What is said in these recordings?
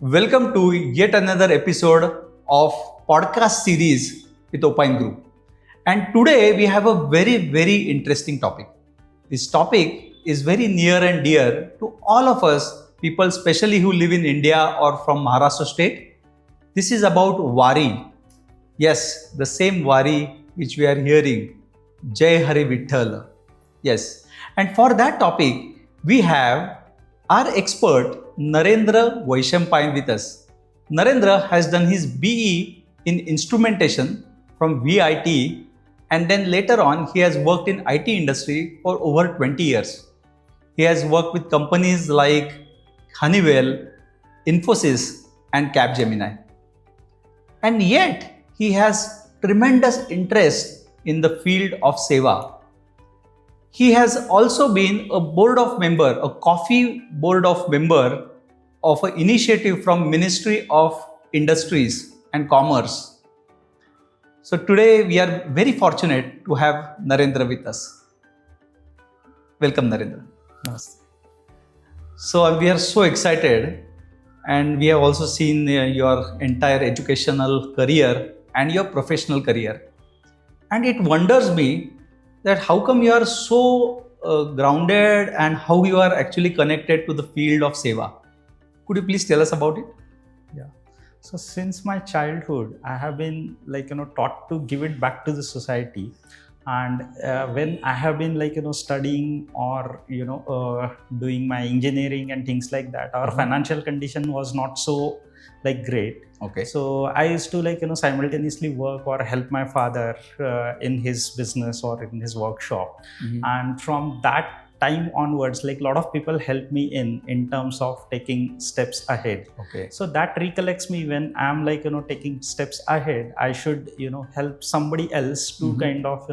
Welcome to yet another episode of podcast series with opine-group. And today we have a very interesting topic. This topic is very near and dear to all of us, people especially who live in India or from Maharashtra state. This is about Wari. Yes, the same Wari which we are hearing. Jai Hari Vitthal. Yes. And for that topic, we have our expert Narendra Vaishampayan with us. Narendra has done his BE in instrumentation from VIT, and then later on he has worked in IT industry for over 20 years. He has worked with companies like Honeywell, Infosys and Capgemini. And yet he has tremendous interest in the field of Seva. He has also been a coffee board of member of an initiative from Ministry of Industries and Commerce. So today we are very fortunate to have Narendra with us. Welcome, Narendra. Namaste. So we are so excited, and we have also seen your entire educational career and your professional career. And it wonders me that how come you are so grounded and how you are actually connected to the field of Seva. Could you please tell us about it? Yeah. So since my childhood, I have been taught to give it back to the society. And when I have been studying or doing my engineering and things like that, our financial condition was not so great. Okay. So I used to simultaneously work or help my father in his business or in his workshop. Mm-hmm. And from that time onwards, a lot of people help me in terms of taking steps ahead. Okay. So that recollects me when I'm taking steps ahead, I should help somebody else to kind of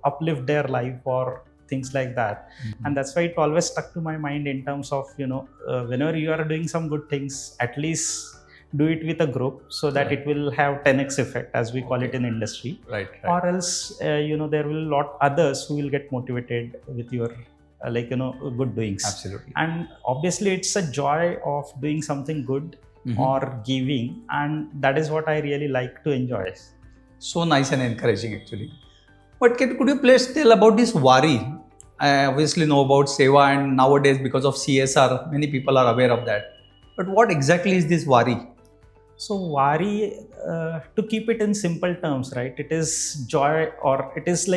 uplift their life or things like that. And that's why it always stuck to my mind in terms of whenever you are doing some good things, at least do it with a group so that it will have 10x effect, as we call it in industry. Right. Or else there will a lot others who will get motivated with your good doings. Absolutely. And obviously it's a joy of doing something good or giving, and that is what I really like to enjoy. So nice and encouraging actually. But could you please tell about this Wari? I obviously know about Seva, and nowadays because of CSR, many people are aware of that. But what exactly is this Wari? So Wari, to keep it in simple terms, right? It is joy, or it is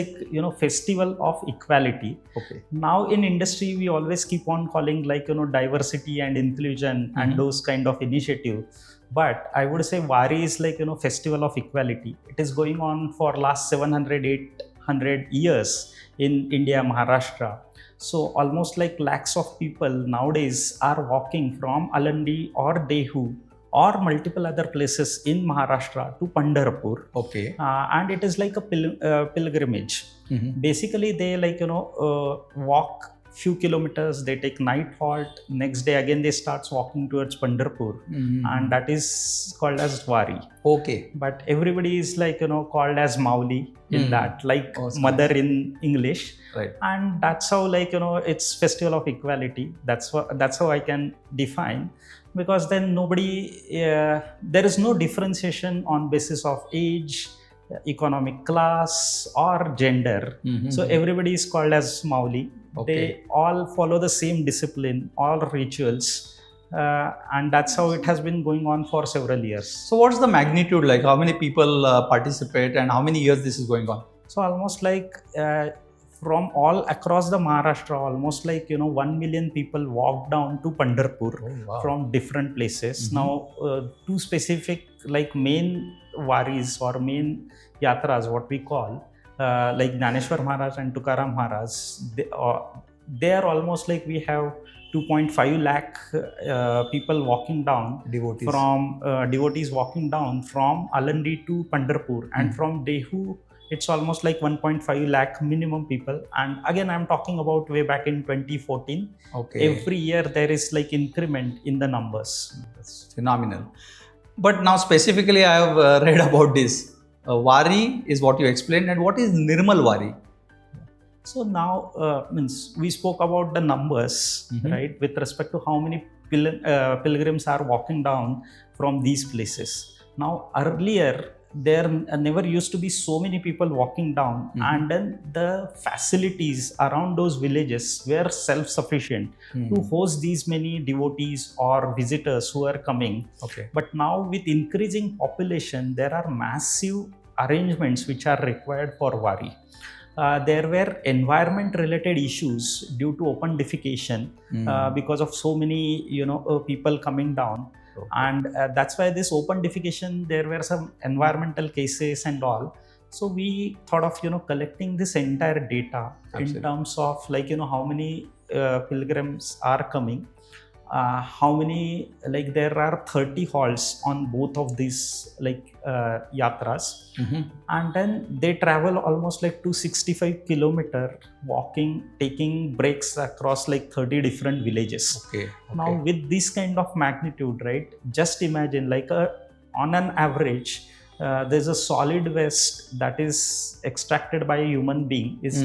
festival of equality. Okay. Now in industry, we always keep on calling diversity and inclusion and those kind of initiative. But I would say Wari is festival of equality. It is going on for last 700-800 years in India, Maharashtra. So almost lakhs of people nowadays are walking from Alandi or Dehu or multiple other places in Maharashtra to Pandharpur. Okay. And it is like a pilgrimage. Basically, they walk few kilometers, they take night halt, next day again they starts walking towards Pandharpur, and that is called as Wari. Okay. But everybody is called as Mauli in that, mother in English. Right. And that's how it's festival of equality. That's how I can define, because then there is no differentiation on basis of age, economic class or gender. So everybody is called as Mauli. Okay. They all follow the same discipline, all rituals, and that's how it has been going on for several years. So what's the magnitude like? How many people participate and how many years this is going on? So almost from all across the Maharashtra, almost 1 million people walk down to Pandharpur from different places. Now, two specific main Waris or main Yatras, what we call, Jnaneshwar Maharaj and Tukaram Maharaj, they are almost we have 2.5 lakh people walking down, devotees walking down from Alandi to Pandharpur, and from Dehu it's almost 1.5 lakh minimum people. And again, I'm talking about way back in 2014. Okay. Every year there is increment in the numbers. That's phenomenal. But now specifically I have read about this. Wari is what you explained, and what is Nirmal Wari? So now, we spoke about the numbers, right, with respect to how many pilgrims are walking down from these places. Now, earlier, there never used to be so many people walking down, and then the facilities around those villages were self-sufficient to host these many devotees or visitors who are coming. Okay. But now, with increasing population, there are massive arrangements which are required for Vari. There were environment-related issues due to open defecation because of so many, people coming down. Okay. And that's why this open defecation, there were some environmental cases and all. So we thought of collecting this entire data. Absolutely. In terms of how many pilgrims are coming, how many, there are 30 halts on both of these yatras, and then they travel almost 265 kilometer walking, taking breaks across 30 different villages. Okay. Now with this kind of magnitude, right, just imagine on an average, there's a solid waste that is extracted by a human being is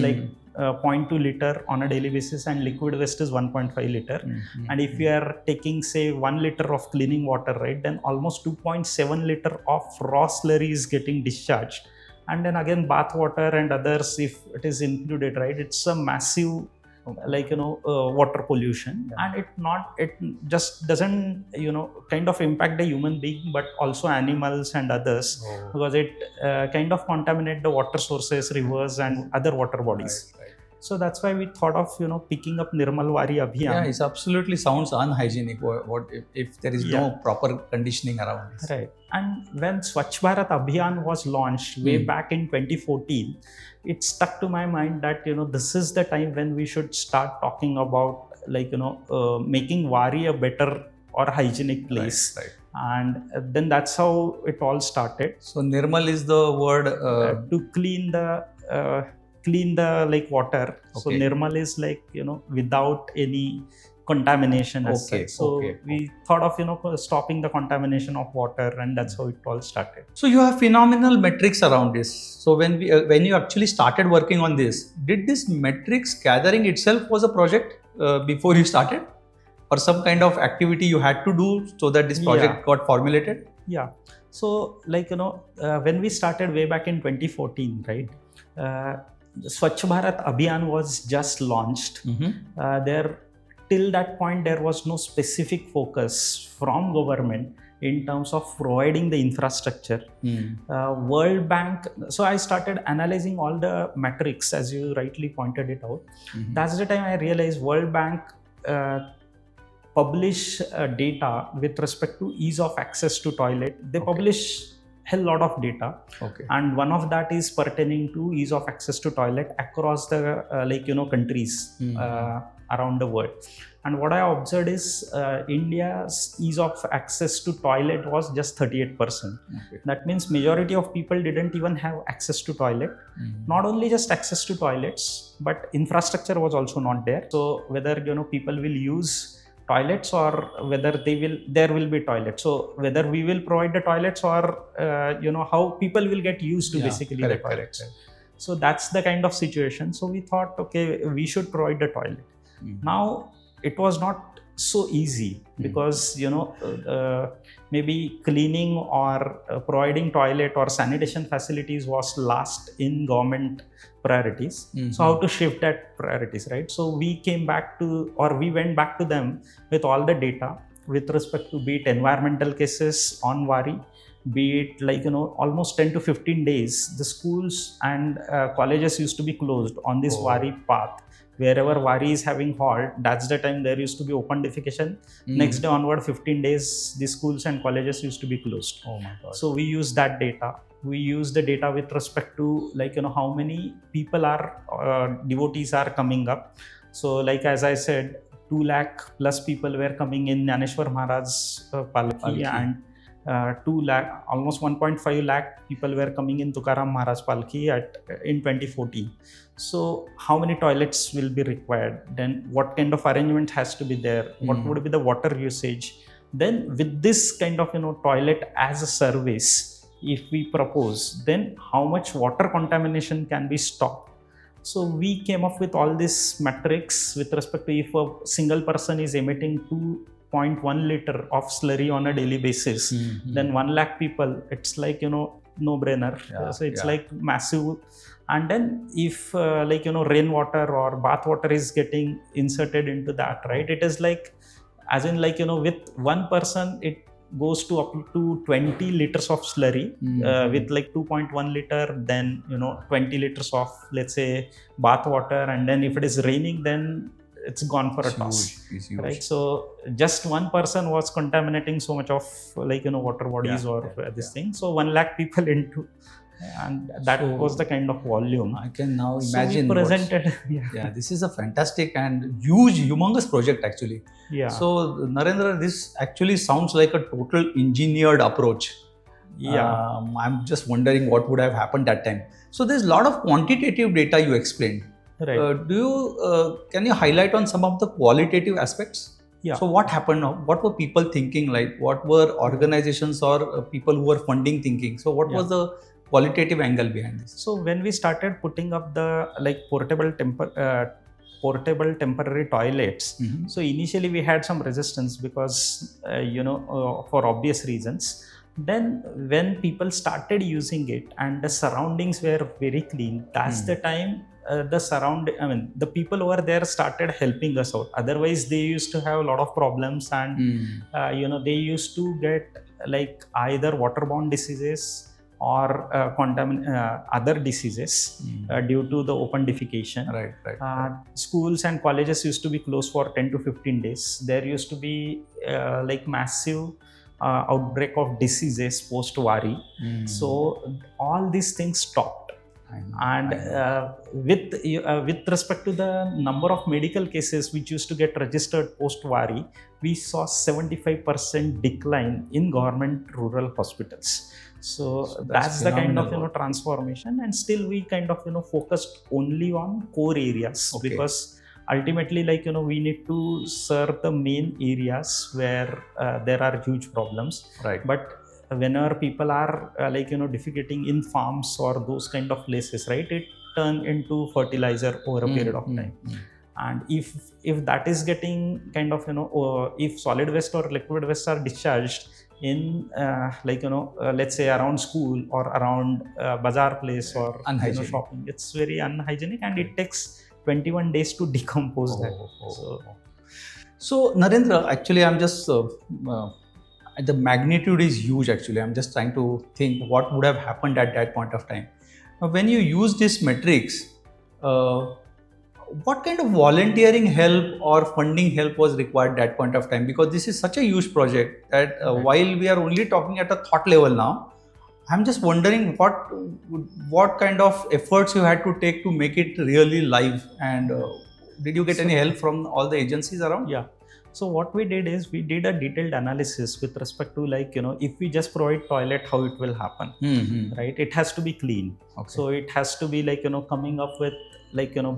0.2 liter on a daily basis, and liquid waste is 1.5 liter. And if you are taking say 1 liter of cleaning water, right, then almost 2.7 liter of raw slurry is getting discharged. And then again bath water and others, if it is included, right, it's a massive water pollution. And it just doesn't kind of impact the human being, but also animals and others, because it kind of contaminate the water sources, rivers and other water bodies. Right. So that's why we thought of picking up Nirmal Wari Abhiyan. Yeah, it absolutely sounds unhygienic. What if there is no proper conditioning around this? Right. And when Swachh Bharat Abhiyan was launched way back in 2014, it stuck to my mind that this is the time when we should start talking about making Vari a better or hygienic place. Right. And then that's how it all started. So Nirmal is the word to clean the water. So Nirmal is without any contamination as such. So we thought of stopping the contamination of water, and that's how it all started. So you have phenomenal metrics around this. So when you actually started working on this, did this metrics gathering itself was a project before you started, or some kind of activity you had to do so that this project got formulated? Yeah. So when we started way back in 2014, right, Swachh Bharat Abhiyan was just launched. Till that point, there was no specific focus from government in terms of providing the infrastructure. World Bank, so I started analyzing all the metrics as you rightly pointed it out. That's the time I realized World Bank publish data with respect to ease of access to toilet. They publish a lot of data, and one of that is pertaining to ease of access to toilet across the countries around the world. And what I observed is India's ease of access to toilet was just 38%. That means majority of people didn't even have access to toilet. Not only just access to toilets, but infrastructure was also not there. So whether people will use toilets or whether there will be toilets. So whether we will provide the toilets or how people will get used to basically the toilets. So that's the kind of situation. So we thought, we should provide the toilet. Now it was not so easy because maybe cleaning or providing toilet or sanitation facilities was last in government priorities. So how to shift that priorities, right? So we went back to them with all the data with respect to be it environmental cases on Vari, be it almost 10 to 15 days, the schools and colleges used to be closed on this Vari path. Wherever Vari is having halt, that's the time there used to be open defecation. Next day onward, 15 days, the schools and colleges used to be closed. Oh my God. So we use that data. We use the data with respect to how many people are, devotees are coming up. So as I said, 2 lakh plus people were coming in Jnaneshwar Maharaj's Palki, and 2 lakh, almost 1.5 lakh people were coming in Tukaram Maharaj Palki in 2014. So how many toilets will be required? Then what kind of arrangement has to be there? What would be the water usage? Then with this kind of toilet as a service, if we propose, then how much water contamination can be stopped? So we came up with all these metrics with respect to if a single person is emitting 2 0.1 liter of slurry on a daily basis, then 1 lakh people, it's like, no brainer. So it's like massive. And then if rainwater or bath water is getting inserted into that, right, it is like, as in like, with one person, it goes to up to 20 liters of slurry with like 2.1 liter, then 20 liters of, let's say, bath water, and then if it is raining, then it's gone for a toss, right? So just one person was contaminating so much of like water bodies this thing. So 1 lakh people into, and that was the kind of volume. I can now imagine. So we presented. This is a fantastic and huge, humongous project actually. So Narendra, this actually sounds like a total engineered approach. I'm just wondering what would have happened that time. So there's a lot of quantitative data you explained. Right. Can you highlight on some of the qualitative aspects? So what happened now? What were people thinking? Like, what were organizations or people who were funding thinking? So what was the qualitative angle behind this? So when we started putting up the portable temporary toilets, so initially we had some resistance because for obvious reasons. Then when people started using it and the surroundings were very clean, that's the time the people over there started helping us out. Otherwise they used to have a lot of problems, and they used to get like either waterborne diseases or other diseases due to the open defecation. Schools and colleges used to be closed for 10 to 15 days. There used to be like massive outbreak of diseases post vari. So all these things stopped. With respect to the number of medical cases which used to get registered post vari, we saw 75% decline in government rural hospitals. So that's the kind of transformation, and still we kind of focused only on core areas because ultimately we need to serve the main areas where there are huge problems. But whenever people are defecating in farms or those kind of places, right, it turn into fertilizer over a period of time. And if that is getting kind of if solid waste or liquid waste are discharged in let's say around school or around bazaar place or shopping, it's very unhygienic, and it takes 21 days to decompose that. So Narendra, actually I'm just the magnitude is huge actually. I'm just trying to think what would have happened at that point of time. When you use these metrics, what kind of volunteering help or funding help was required at that point of time? Because this is such a huge project that while we are only talking at a thought level now, I'm just wondering what kind of efforts you had to take to make it really live, and did you get any help from all the agencies around? So what we did is we did a detailed analysis with respect to if we just provide toilet, how it will happen, right? It has to be clean. So it has to be coming up with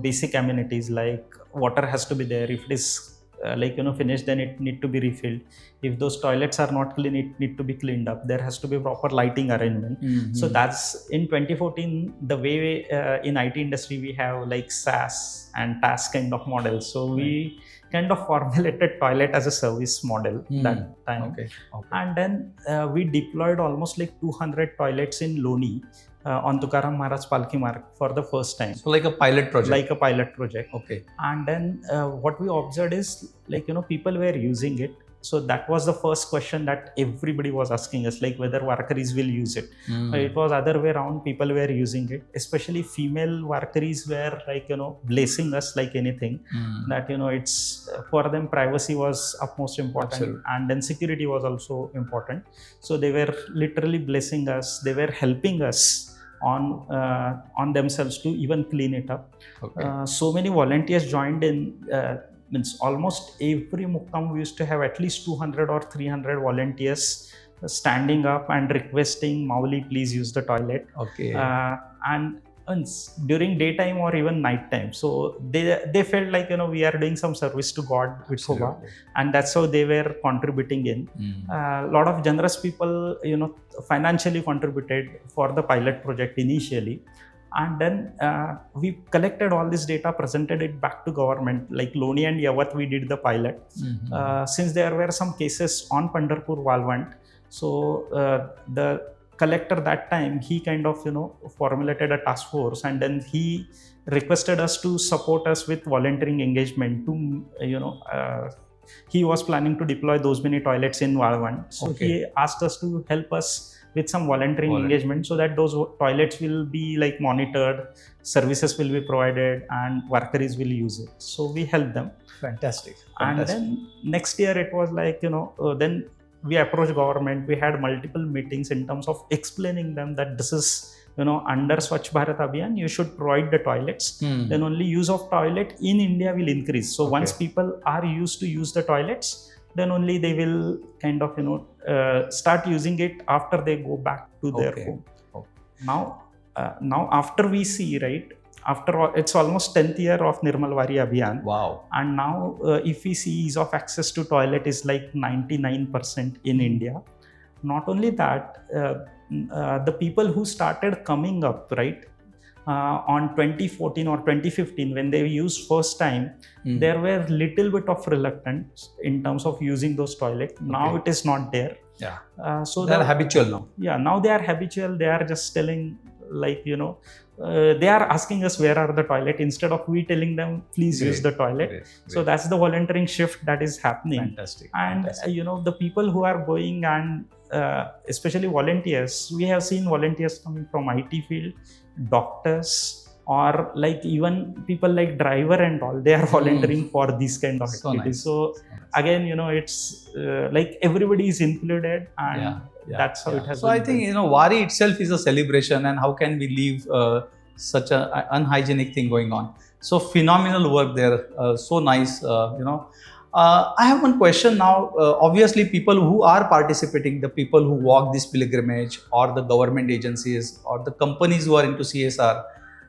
basic amenities like water has to be there. If it is finished, then it need to be refilled. If those toilets are not clean, it need to be cleaned up. There has to be proper lighting arrangement. So that's in 2014 the way in IT industry we have like SaaS and TaaS kind of models. So we kind of formulated toilet as a service model that time. And then we deployed almost like 200 toilets in Loni on Tukaram Maharaj Palki Marg for the first time. So like a pilot project. And then what we observed is people were using it. So that was the first question that everybody was asking us, like whether Warkaris will use it. It was other way around, people were using it, especially female Warkaris were blessing us like anything. That it's for them privacy was utmost important, and then security was also important. So they were literally blessing us, they were helping us on themselves to even clean it up. So many volunteers joined in. Means almost every Mukkam we used to have at least 200 or 300 volunteers standing up and requesting, Mauli, please use the toilet. And during daytime or even nighttime. So they felt like we are doing some service to God with Hoga, and that's how they were contributing in. A lot of generous people financially contributed for the pilot project initially. And then we collected all this data, presented it back to government. Like Loni and Yavat, we did the pilot. Since there were some cases on Pandharpur Walwant, so the collector that time, he kind of formulated a task force, and then he requested us to support us with volunteering engagement to he was planning to deploy those many toilets in Walwant. So he asked us to help us with some volunteering engagement, so that those toilets will be like monitored, services will be provided, and workers will use it. So we helped them. Fantastic. And then next year it was like, then we approached government. We had multiple meetings in terms of explaining them that this is, under Swachh Bharat Abhiyan, you should provide the toilets. Then only use of toilet in India will increase. So once people are used to use the toilets, then only they will kind of, start using it after they go back to their home. Now after we see, right, after all, it's almost 10th year of Nirmal Wari Abhiyan. Wow. And now if we see ease of access to toilet is like 99% in India. Not only that, the people who started coming up, right, on 2014 or 2015, when they used first time, there were little bit of reluctance in terms of using those toilets. Now it is not there. Yeah. So they are habitual now. Yeah, now they are habitual. They are just telling, like, they are asking us where are the toilet, instead of we telling them please use the toilet. Great. So that's the volunteering shift that is happening. Fantastic. And the people who are going, and especially volunteers, we have seen volunteers coming from IT field, doctors, or like even people like driver and all, they are volunteering for these kind of activities. So again, it's like everybody is included, and that's how it has been. So I think, Wari itself is a celebration, and how can we leave such an unhygienic thing going on? So phenomenal work there, so nice, I have one question now. Obviously, people who are participating, the people who walk this pilgrimage, or the government agencies, or the companies who are into CSR,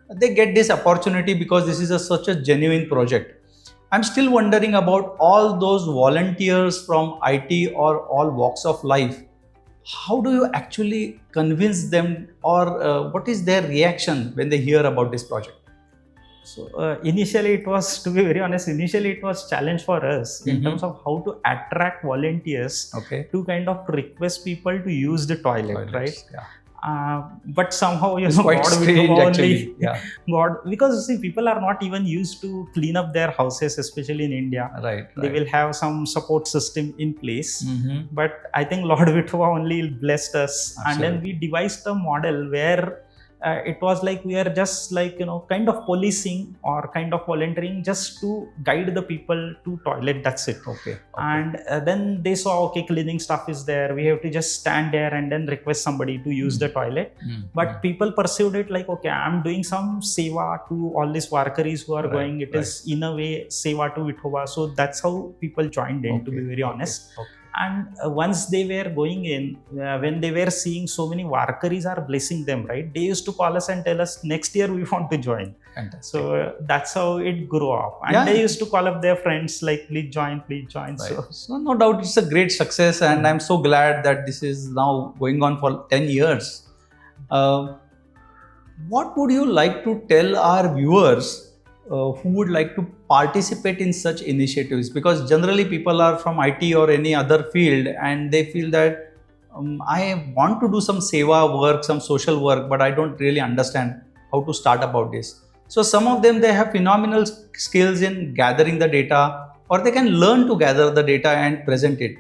they get this opportunity because this is such a genuine project. I'm still wondering about all those volunteers from IT or all walks of life. How do you actually convince them, or what is their reaction when they hear about this project? So initially it was, to be very honest, it was challenge for us in terms of how to attract volunteers to kind of request people to use the toilet, right? But somehow, quite God strange, actually. God, because see, people are not even used to clean up their houses, especially in India. Right. They will have some support system in place. But I think Lord Vitova only blessed us. Absolutely. And then we devised a model where it was like we are just like, kind of policing or kind of volunteering just to guide the people to toilet. That's it. And then they saw, cleaning stuff is there. We have to just stand there and then request somebody to use the toilet. But people perceived it like, I'm doing some seva to all these warkaris who are going. It is in a way seva to Vithoba. So that's how people joined in, to be very honest. And once they were going in, when they were seeing so many warkaris are blessing them, right? They used to call us and tell us, next year we want to join. Fantastic. So that's how it grew up. And they used to call up their friends like, please join, please join. Right. So no doubt it's a great success, and I'm so glad that this is now going on for 10 years. What would you like to tell our viewers who would like to participate in such initiatives? Because generally people are from IT or any other field, and they feel that I want to do some seva work, some social work, but I don't really understand how to start about this. So some of them, they have phenomenal skills in gathering the data, or they can learn to gather the data and present it.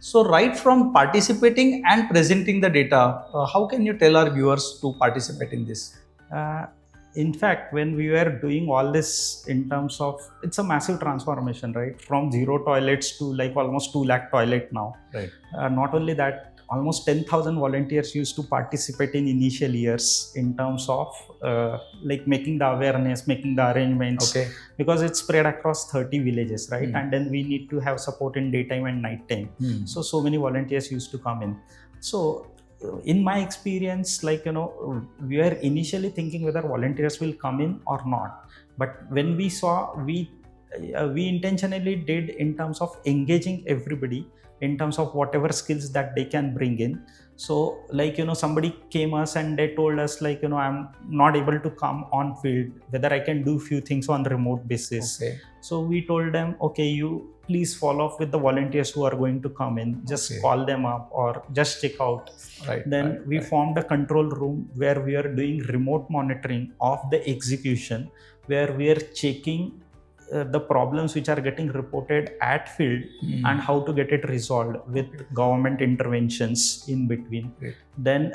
So right from participating and presenting the data, how can you tell our viewers to participate in this? In fact, when we were doing all this in terms of, it's a massive transformation, right? From 0 toilets to like almost 2 lakh toilet now. Right. Not only that, almost 10,000 volunteers used to participate in initial years in terms of like making the awareness, making the arrangements. Because it's spread across 30 villages, right? And then we need to have support in daytime and nighttime. So many volunteers used to come in. So in my experience, like, we were initially thinking whether volunteers will come in or not. But when we saw, we intentionally did in terms of engaging everybody in terms of whatever skills that they can bring in. So like, somebody came us and they told us like, I'm not able to come on field, whether I can do few things on remote basis. Okay. So we told them, okay, you please follow up with the volunteers who are going to come in, just Okay. call them up or just check out. Right. Then we formed a control room where we are doing remote monitoring of the execution, where we are checking the problems which are getting reported at field and how to get it resolved with government interventions in between. Great. Then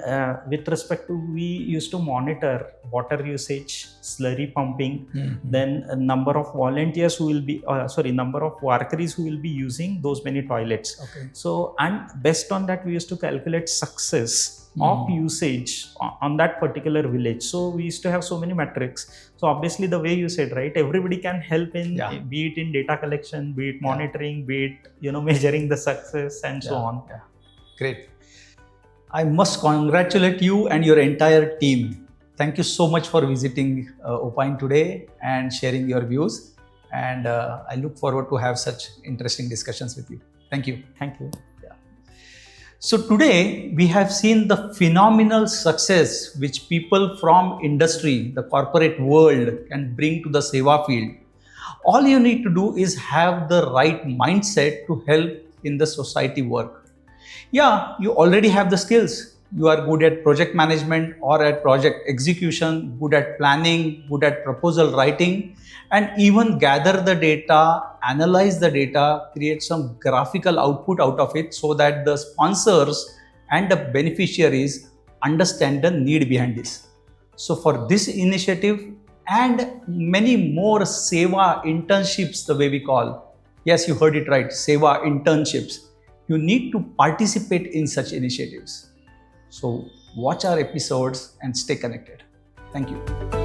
with respect to, we used to monitor water usage, slurry pumping, then a number of volunteers who will be number of workers who will be using those many toilets. Okay. So, and based on that we used to calculate success of usage on that particular village. So we used to have so many metrics. So obviously the way you said, right, everybody can help in, be it in data collection, be it monitoring, be it measuring the success and so on. Yeah. Great. I must congratulate you and your entire team. Thank you so much for visiting Opine today and sharing your views. And I look forward to have such interesting discussions with you. Thank you. Thank you. So today we have seen the phenomenal success which people from industry, the corporate world can bring to the Seva field. All you need to do is have the right mindset to help in the society work. Yeah, you already have the skills. You are good at project management or at project execution, good at planning, good at proposal writing, and even gather the data, analyze the data, create some graphical output out of it so that the sponsors and the beneficiaries understand the need behind this. So for this initiative and many more Seva internships, the way we call, yes, you heard it right, Seva internships, you need to participate in such initiatives. So watch our episodes and stay connected. Thank you.